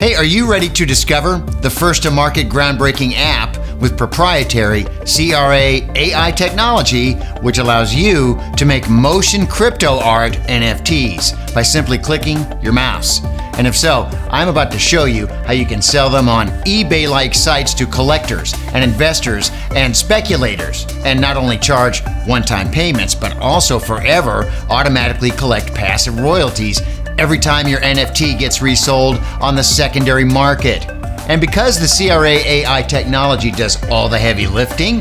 Hey, are you ready to discover the first-to-market groundbreaking app with proprietary CRA AI technology, which allows you to make motion crypto art NFTs by simply clicking your mouse? And if so, I'm about to show you how you can sell them on eBay-like sites to collectors and investors and speculators, and not only charge one-time payments, but also forever automatically collect passive royalties every time your NFT gets resold on the secondary market. And because the CRA AI technology does all the heavy lifting,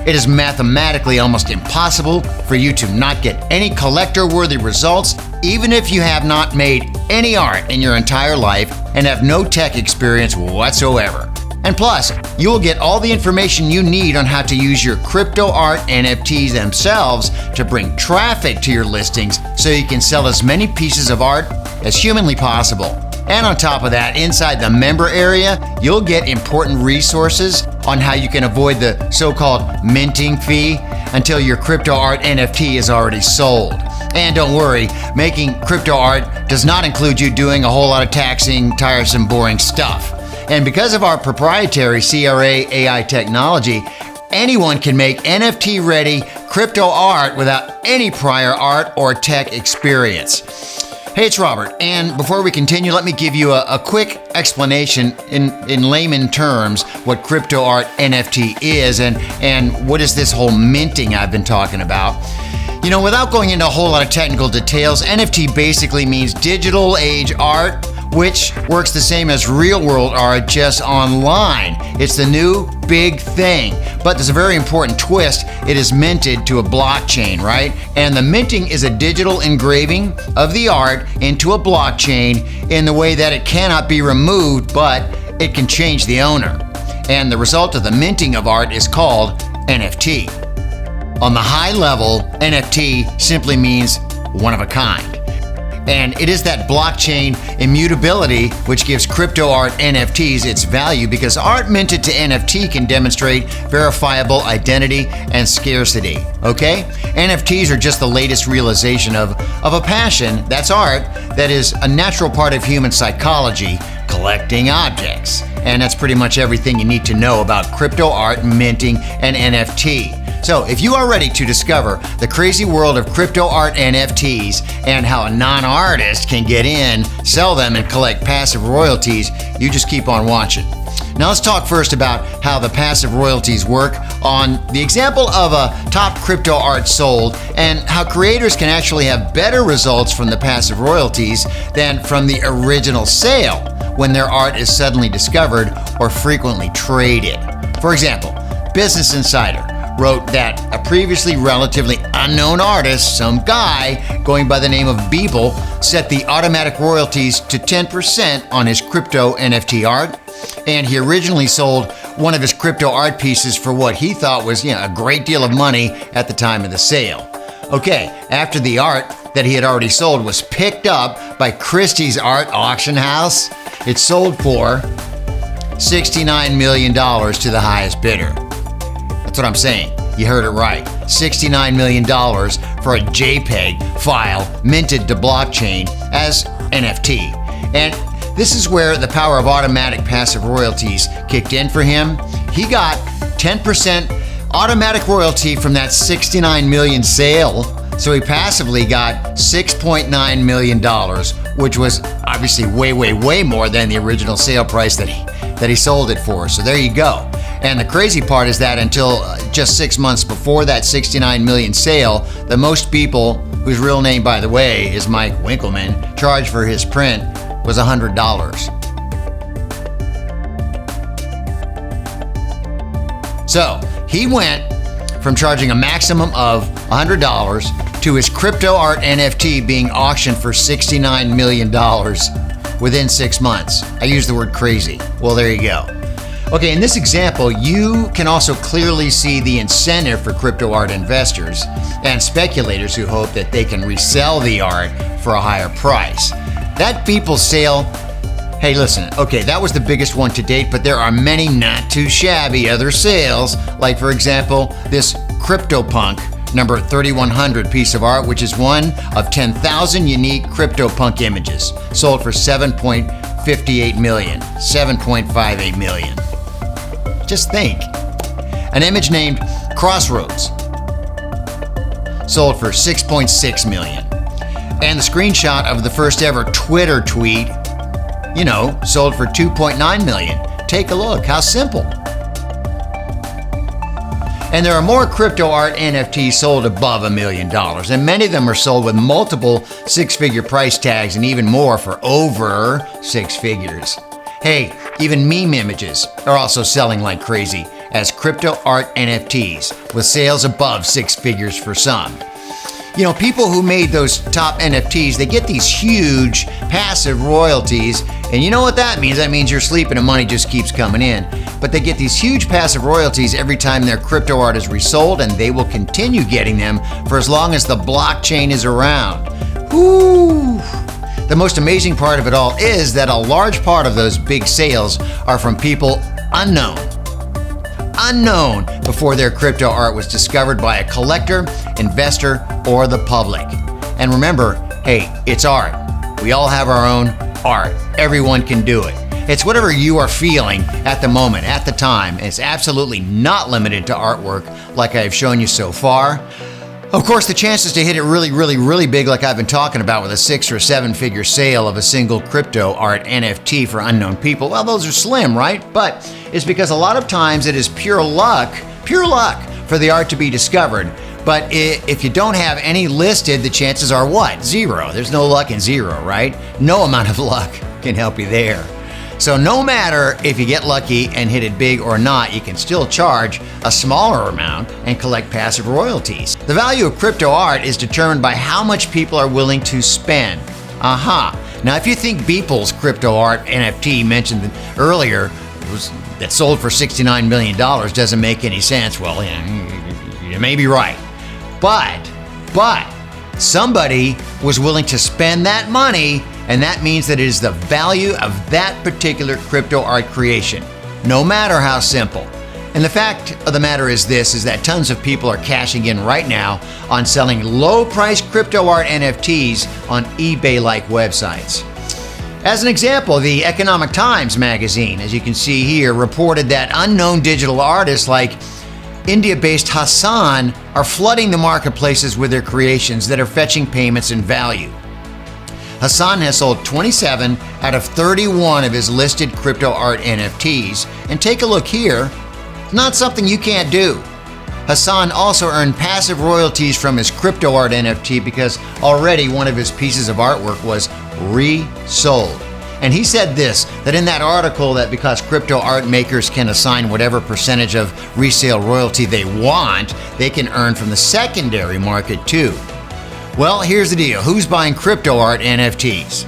it is mathematically almost impossible for you to not get any collector-worthy results, even if you have not made any art in your entire life and have no tech experience whatsoever. And plus, you will get all the information you need on how to use your crypto art NFTs themselves to bring traffic to your listings so you can sell as many pieces of art as humanly possible. And on top of that, inside the member area, you'll get important resources on how you can avoid the so-called minting fee until your crypto art NFT is already sold. And don't worry, making crypto art does not include you doing a whole lot of taxing, tiresome, boring stuff. And because of our proprietary CRA AI technology, anyone can make NFT-ready crypto art without any prior art or tech experience. Hey, it's Robert, and before we continue, let me give you a quick explanation in layman terms what crypto art NFT is and what is this whole minting I've been talking about. You know, without going into a whole lot of technical details, NFT basically means digital age art, which works the same as real-world art, just online. It's the new big thing. But there's a very important twist. It is minted to a blockchain, right? And the minting is a digital engraving of the art into a blockchain in the way that it cannot be removed, but it can change the owner. And the result of the minting of art is called NFT. On the high level, NFT simply means one of a kind. And it is that blockchain immutability which gives crypto art NFTs its value, because art minted to NFT can demonstrate verifiable identity and scarcity, okay? NFTs are just the latest realization of a passion, that's art, that is a natural part of human psychology, collecting objects. And that's pretty much everything you need to know about crypto art, minting, and NFT. So if you are ready to discover the crazy world of crypto art NFTs and how a non-artist can get in, sell them, and collect passive royalties, you just keep on watching. Now let's talk first about how the passive royalties work on the example of a top crypto art sold, and how creators can actually have better results from the passive royalties than from the original sale when their art is suddenly discovered or frequently traded. For example, Business Insider wrote that a previously relatively unknown artist, some guy going by the name of Beeple, set the automatic royalties to 10% on his crypto NFT art, and he originally sold one of his crypto art pieces for what he thought was, a great deal of money at the time of the sale. Okay, after the art that he had already sold was picked up by Christie's art auction house, it sold for $69 million to the highest bidder. That's what I'm saying. You heard it right. $69 million for a JPEG file minted to blockchain as NFT. And this is where the power of automatic passive royalties kicked in for him. He got 10% automatic royalty from that $69 million sale. So he passively got $6.9 million, which was obviously way more than the original sale price that he sold it for. So there you go. And the crazy part is that until just 6 months before that $69 million sale, the most people, whose real name, by the way, is Mike Winkleman, charged for his print was $100. So he went from charging a maximum of $100 to his crypto art NFT being auctioned for $69 million within 6 months. I use the word crazy. Well, there you go. Okay, in this example, you can also clearly see the incentive for crypto art investors and speculators who hope that they can resell the art for a higher price. That Beeple sale, hey, listen, okay, that was the biggest one to date, but there are many not too shabby other sales, like, for example, this CryptoPunk number 3100 piece of art, which is one of 10,000 unique CryptoPunk images, sold for $7.5 $58 million, $7.58 million. Just think. An image named Crossroads sold for $6.6 million. And the screenshot of the first ever Twitter tweet, sold for $2.9 million. Take a look, how simple. And there are more crypto art NFTs sold above $1 million, and many of them are sold with multiple six-figure price tags and even more for over six figures. Hey, even meme images are also selling like crazy as crypto art NFTs, with sales above six figures for some. People who made those top NFTs, they get these huge passive royalties, and you know what that means? That means you're sleeping and money just keeps coming in. But they get these huge passive royalties every time their crypto art is resold, and they will continue getting them for as long as the blockchain is around. Whoo! The most amazing part of it all is that a large part of those big sales are from people unknown before their crypto art was discovered by a collector, investor, or the public. And remember, hey, it's art. We all have our own art. Everyone can do it. It's whatever you are feeling at the moment, at the time. It's absolutely not limited to artwork like I've shown you so far. Of course, the chances to hit it really, really, really big like I've been talking about with a 6 or 7 figure sale of a single crypto art NFT for unknown people, well, those are slim, right? But it's because a lot of times it is pure luck for the art to be discovered. But if you don't have any listed, the chances are what? Zero. There's no luck in zero, right? No amount of luck can help you there. So no matter if you get lucky and hit it big or not, you can still charge a smaller amount and collect passive royalties. The value of crypto art is determined by how much people are willing to spend. Now, if you think Beeple's crypto art NFT mentioned earlier that sold for $69 million doesn't make any sense, well, you may be right. But somebody was willing to spend that money, and that means that it is the value of that particular crypto art creation, no matter how simple. And the fact of the matter is that tons of people are cashing in right now on selling low-priced crypto art NFTs on eBay-like websites. As an example, the Economic Times magazine, as you can see here, reported that unknown digital artists like India-based Hassan are flooding the marketplaces with their creations that are fetching payments in value. Hassan has sold 27 out of 31 of his listed crypto art NFTs, and take a look here, it's not something you can't do. Hassan also earned passive royalties from his crypto art NFT because already one of his pieces of artwork was resold. And he said this, that in that article that because crypto art makers can assign whatever percentage of resale royalty they want, they can earn from the secondary market too. Well, here's the deal. Who's buying crypto art NFTs?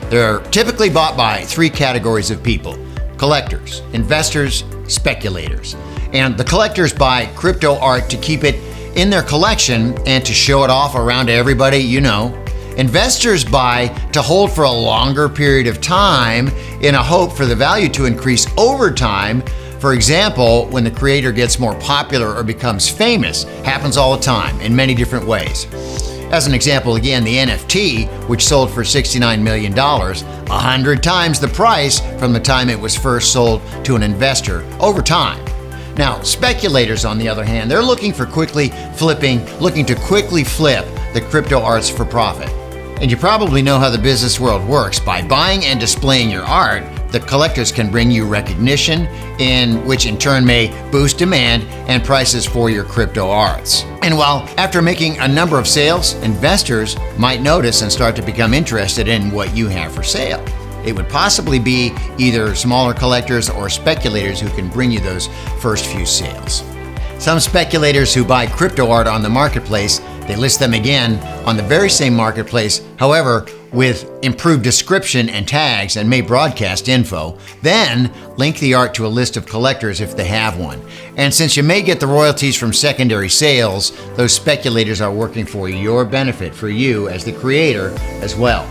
They're typically bought by 3 categories of people: collectors, investors, speculators. And the collectors buy crypto art to keep it in their collection and to show it off around to everybody, Investors buy to hold for a longer period of time in a hope for the value to increase over time. For example, when the creator gets more popular or becomes famous, happens all the time in many different ways. As an example, again, the NFT, which sold for $69 million, 100 times the price from the time it was first sold to an investor over time. Now, speculators, on the other hand, they're looking to quickly flip the crypto arts for profit. And you probably know how the business world works. By buying and displaying your art, the collectors can bring you recognition, which in turn may boost demand and prices for your crypto arts. And while after making a number of sales, investors might notice and start to become interested in what you have for sale. It would possibly be either smaller collectors or speculators who can bring you those first few sales. Some speculators who buy crypto art on the marketplace, they list them again on the very same marketplace, however, with improved description and tags, and may broadcast info, then link the art to a list of collectors if they have one. And since you may get the royalties from secondary sales, those speculators are working for your benefit, for you as the creator as well.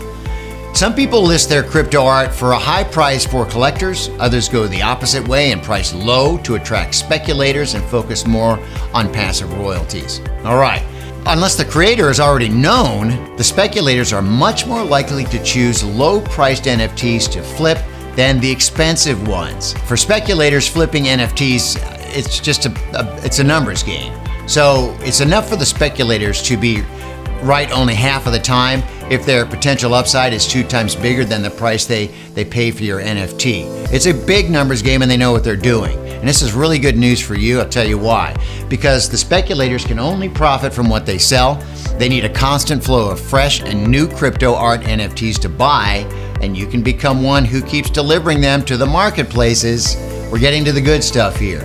Some people list their crypto art for a high price for collectors. Others go the opposite way and price low to attract speculators and focus more on passive royalties. All right. Unless the creator is already known, the speculators are much more likely to choose low-priced NFTs to flip than the expensive ones. For speculators flipping NFTs, it's just it's a numbers game. So it's enough for the speculators to be right only half of the time if their potential upside is 2 times bigger than the price they pay for your NFT. It's a big numbers game and they know what they're doing. And this is really good news for you. I'll tell you why. Because the speculators can only profit from what they sell. They need a constant flow of fresh and new crypto art NFTs to buy, and you can become one who keeps delivering them to the marketplaces. We're getting to the good stuff here.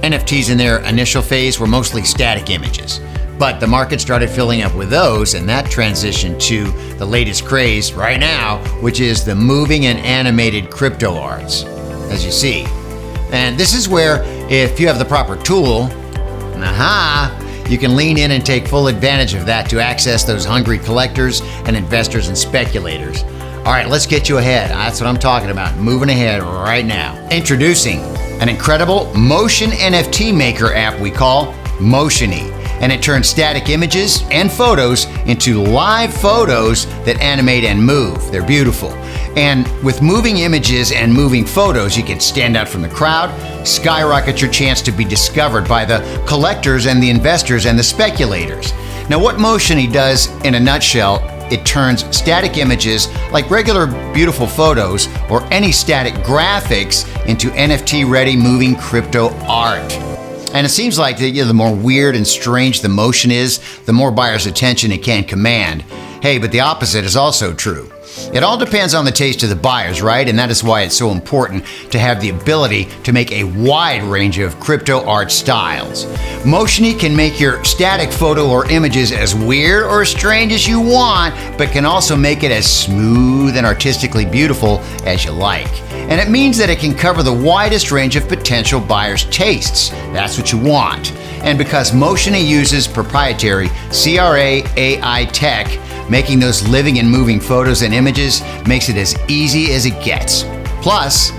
NFTs in their initial phase were mostly static images. But the market started filling up with those, and that transitioned to the latest craze right now, which is the moving and animated crypto arts, as you see. And this is where, if you have the proper tool, you can lean in and take full advantage of that to access those hungry collectors and investors and speculators. All right, let's get you ahead. That's what I'm talking about, moving ahead right now. Introducing an incredible motion NFT maker app we call Motiony. And it turns static images and photos into live photos that animate and move. They're beautiful. And with moving images and moving photos, you can stand out from the crowd, skyrocket your chance to be discovered by the collectors and the investors and the speculators. Now, what Motiony does in a nutshell, it turns static images like regular beautiful photos or any static graphics into NFT-ready moving crypto art. And it seems like the more weird and strange the motion is, the more buyers' attention it can command. Hey, but the opposite is also true. It all depends on the taste of the buyers, right? And that is why it's so important to have the ability to make a wide range of crypto art styles. Motiony can make your static photo or images as weird or strange as you want, but can also make it as smooth and artistically beautiful as you like. And it means that it can cover the widest range of potential buyers' tastes. That's what you want. And because Motiony uses proprietary CRA AI tech, making those living and moving photos and images makes it as easy as it gets. Plus,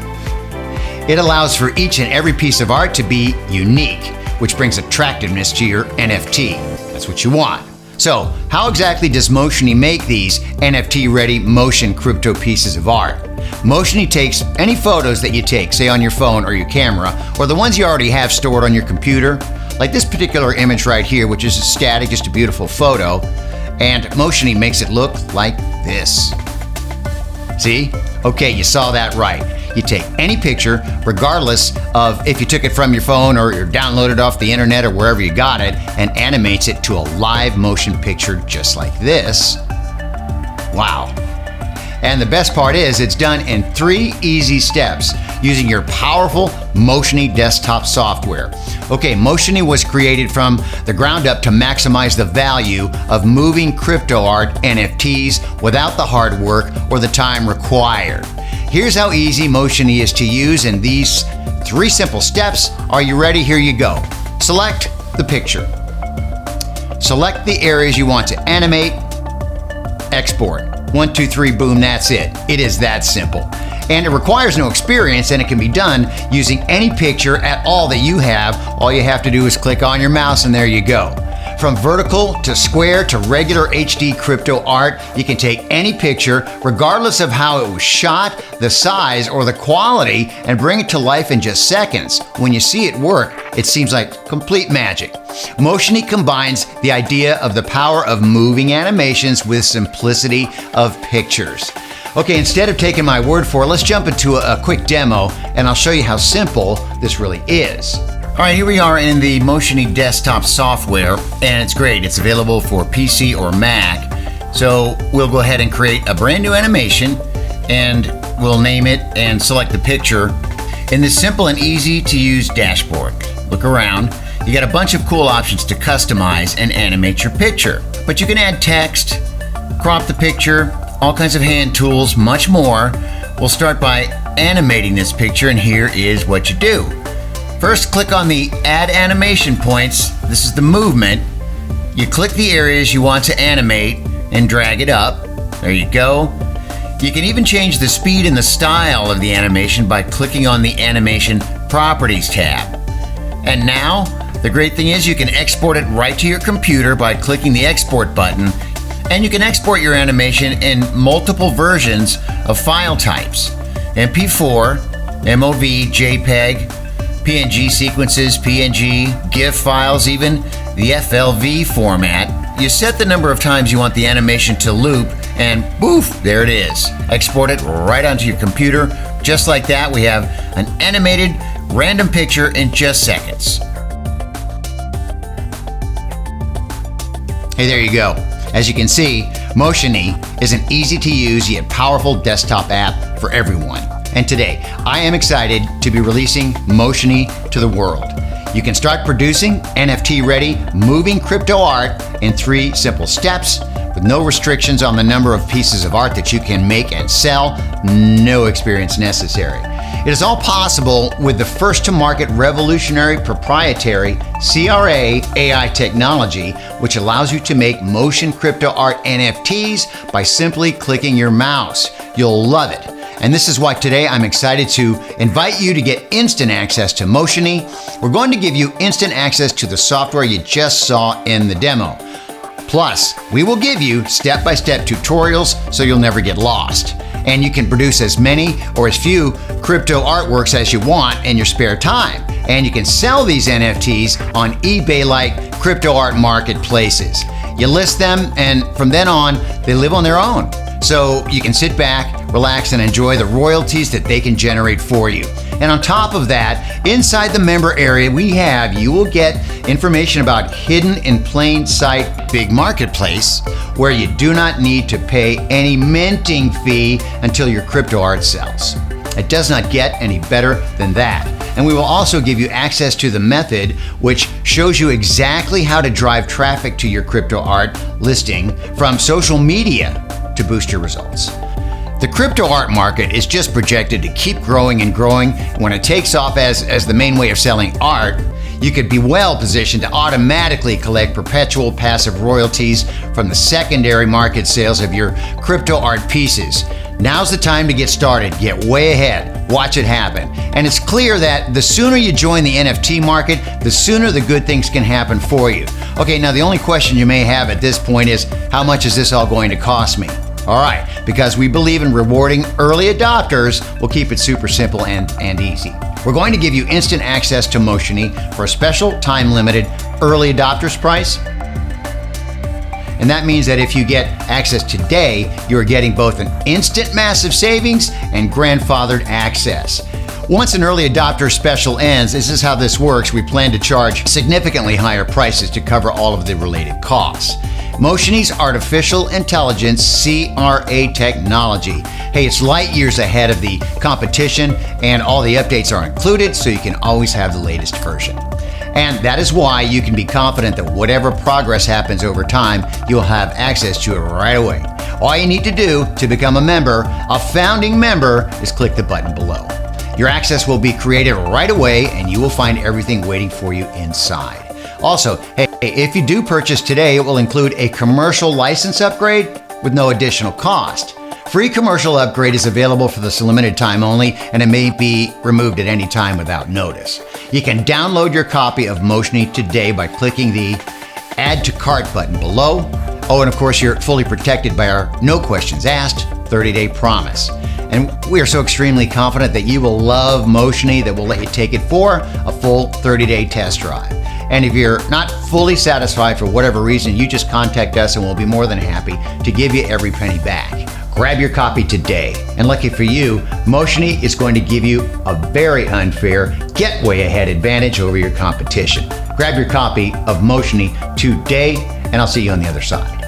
it allows for each and every piece of art to be unique, which brings attractiveness to your NFT. That's what you want. So, how exactly does Motiony make these NFT-ready motion crypto pieces of art? Motiony takes any photos that you take, say on your phone or your camera, or the ones you already have stored on your computer, like this particular image right here, which is static, just a beautiful photo, and Motiony makes it look like this. See? Okay, you saw that right. You take any picture, regardless of if you took it from your phone or you downloaded it off the internet or wherever you got it, and animates it to a live motion picture just like this. Wow. And the best part is it's done in 3 easy steps using your powerful Motiony desktop software. Okay, Motiony was created from the ground up to maximize the value of moving crypto art NFTs without the hard work or the time required. Here's how easy Motiony is to use in these 3 simple steps. Are you ready? Here you go. Select the picture. Select the areas you want to animate. Export. 1, 2, 3, boom, that's it. It is that simple. And it requires no experience, and it can be done using any picture at all that you have. All you have to do is click on your mouse and there you go. From vertical to square to regular HD crypto art, you can take any picture, regardless of how it was shot, the size, or the quality, and bring it to life in just seconds. When you see it work, it seems like complete magic. Motiony combines the idea of the power of moving animations with simplicity of pictures. Okay, instead of taking my word for it, let's jump into a quick demo, and I'll show you how simple this really is. All right, here we are in the Motiony desktop software, and it's great. It's available for PC or Mac. So we'll go ahead and create a brand new animation, and we'll name it and select the picture in this simple and easy to use dashboard. Look around. You got a bunch of cool options to customize and animate your picture. But you can add text, crop the picture, all kinds of hand tools, much more. We'll start by animating this picture, and here is what you do. First, click on the Add Animation Points. This is the movement. You click the areas you want to animate and drag it up. There you go. You can even change the speed and the style of the animation by clicking on the Animation Properties tab. And now, the great thing is you can export it right to your computer by clicking the Export button. And you can export your animation in multiple versions of file types: MP4, MOV, JPEG, PNG sequences, PNG, GIF files, even the FLV format. You set the number of times you want the animation to loop, and boof, there it is. Export it right onto your computer. Just like that, we have an animated random picture in just seconds. Hey, there you go. As you can see, Motiony is an easy-to-use yet powerful desktop app for everyone. And today, I am excited to be releasing Motiony to the world. You can start producing NFT-ready moving crypto art in 3 simple steps with no restrictions on the number of pieces of art that you can make and sell. No experience necessary. It is all possible with the first-to-market revolutionary proprietary CRA AI technology, which allows you to make motion crypto art NFTs by simply clicking your mouse. You'll love it. And this is why today I'm excited to invite you to get instant access to Motiony. We're going to give you instant access to the software you just saw in the demo. Plus, we will give you step-by-step tutorials so you'll never get lost. And you can produce as many or as few crypto artworks as you want in your spare time. And you can sell these NFTs on eBay-like crypto art marketplaces. You list them, and from then on, they live on their own. So you can sit back, relax, and enjoy the royalties that they can generate for you. And on top of that, inside the member area you will get information about hidden in plain sight big marketplace, where you do not need to pay any minting fee until your crypto art sells. It does not get any better than that. And we will also give you access to the method which shows you exactly how to drive traffic to your crypto art listing from social media to boost your results. The crypto art market is just projected to keep growing and growing. When it takes off as the main way of selling art, you could be well positioned to automatically collect perpetual passive royalties from the secondary market sales of your crypto art pieces. Now's the time to get started. Get way ahead. Watch it happen. And it's clear that the sooner you join the NFT market, the sooner the good things can happen for you. Okay, now the only question you may have at this point is, how much is this all going to cost me? All right, because we believe in rewarding early adopters, we'll keep it super simple and easy. We're going to give you instant access to Motiony for a special time-limited early adopters price. And that means that if you get access today, you are getting both an instant massive savings and grandfathered access. Once an early adopter special ends, this is how this works. We plan to charge significantly higher prices to cover all of the related costs. Motiony's artificial intelligence CRA technology. Hey, it's light years ahead of the competition, and all the updates are included, so you can always have the latest version. And that is why you can be confident that whatever progress happens over time, you'll have access to it right away. All you need to do to become a member, a founding member, is click the button below. Your access will be created right away, and you will find everything waiting for you inside. Also, hey, if you do purchase today, it will include a commercial license upgrade with no additional cost. Free commercial upgrade is available for this limited time only, and it may be removed at any time without notice. You can download your copy of Motiony today by clicking the Add to Cart button below. Oh, and of course, you're fully protected by our no questions asked 30-day promise. And we are so extremely confident that you will love Motiony that we'll let you take it for a full 30-day test drive. And if you're not fully satisfied for whatever reason, you just contact us and we'll be more than happy to give you every penny back. Grab your copy today. And lucky for you, Motiony is going to give you a very unfair get way ahead advantage over your competition. Grab your copy of Motiony today, and I'll see you on the other side.